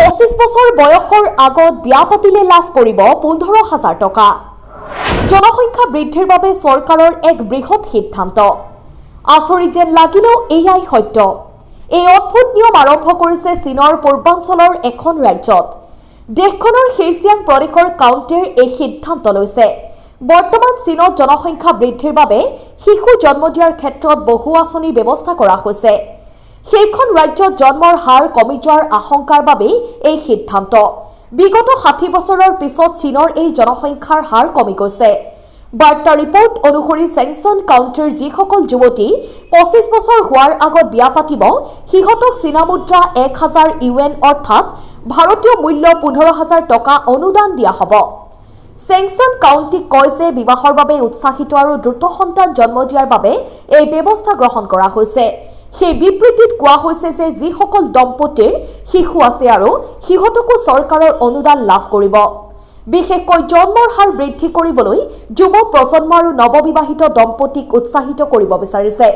25 বছৰ বয়সৰ আগত বিয়া পাতিলে লাভ কৰিব 15,000 টকা। জনসংখ্যা বৃদ্ধিৰ বাবে চৰকাৰৰ এক বৃহৎ সিদ্ধান্ত। আচৰিত যেন লাগিলেও এয়াই সত্য। এই অদ্ভুত নিয়ম আৰম্ভ কৰিছে চীনৰ পূৰ্বাঞ্চলৰ এখন ৰাজ্যত। দেশখনৰ হেইচিয়াং প্ৰদেশৰ কাউণ্টিৰ এই সিদ্ধান্ত লৈছে। বৰ্তমান চীনত জনসংখ্যা বৃদ্ধিৰ বাবে শিশু জন্ম দিয়াৰ ক্ষেত্ৰত বহু আঁচনিৰ ব্যৱস্থা কৰা হৈছে। সেইখন ৰাজ্যত জন্মৰ হাৰ কমি যোৱাৰ আশংকাৰ বাবেই এই সিদ্ধান্ত। বিগত 60 বছৰৰ পিছত চীনৰ এই জনসংখ্যাৰ হাৰ কমি গৈছে। বাৰ্তা ৰিপৰ্ট অনুসৰি চেংচন কাউণ্টিৰ যিসকল যুৱতী 25 বছৰ হোৱাৰ আগত বিয়া পাতিব, সিহঁতক চীনা মুদ্ৰা 1000 ইউএন অৰ্থাৎ ভাৰতীয় মূল্য 15,000 টকা অনুদান দিয়া হ'ব। চেংচন কাউণ্টিক কয় যে বিবাহৰ বাবে উৎসাহিত আৰু দ্ৰুত সন্তান জন্ম দিয়াৰ বাবে এই ব্যৱস্থা গ্ৰহণ কৰা হৈছে। সেই বিবৃতিত কোৱা হৈছে যে যিসকল দম্পতীৰ শিশু আছে আৰু সিহঁতকো চৰকাৰৰ অনুদান লাভ কৰিব। বিশেষকৈ জন্মৰ হাৰ বৃদ্ধি কৰিবলৈ যুৱ প্ৰজন্ম আৰু নৱবিবাহিত দম্পতীক উৎসাহিত কৰিব বিচাৰিছে।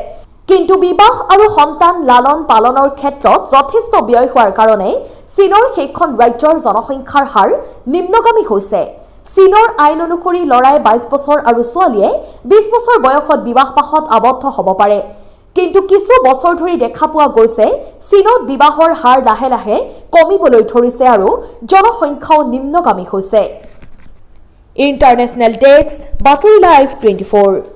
কিন্তু বিবাহ আৰু সন্তান লালন পালনৰ ক্ষেত্ৰত যথেষ্ট ব্যয় হোৱাৰ কাৰণে চীনৰ সেইখন ৰাজ্যৰ জনসংখ্যাৰ হাৰ নিম্নগামী হৈছে। চীনৰ আইন অনুসৰি ল'ৰাই 22 বছৰ আৰু ছোৱালীয়ে 20 বছৰ বয়সত বিবাহপাশত আবদ্ধ হ'ব পাৰে। কিন্তু কিছু বছৰ ধৰি দেখা পোৱা গৈছে চীনত বিবাহৰ হাৰ লাহে লাহে কমিবলৈ ধৰিছে আৰু জনসংখ্যাও নিম্নগামী হৈছে। ইণ্টাৰনেশ্যনেল ডেস্ক, বাতৰি লাইভ 24।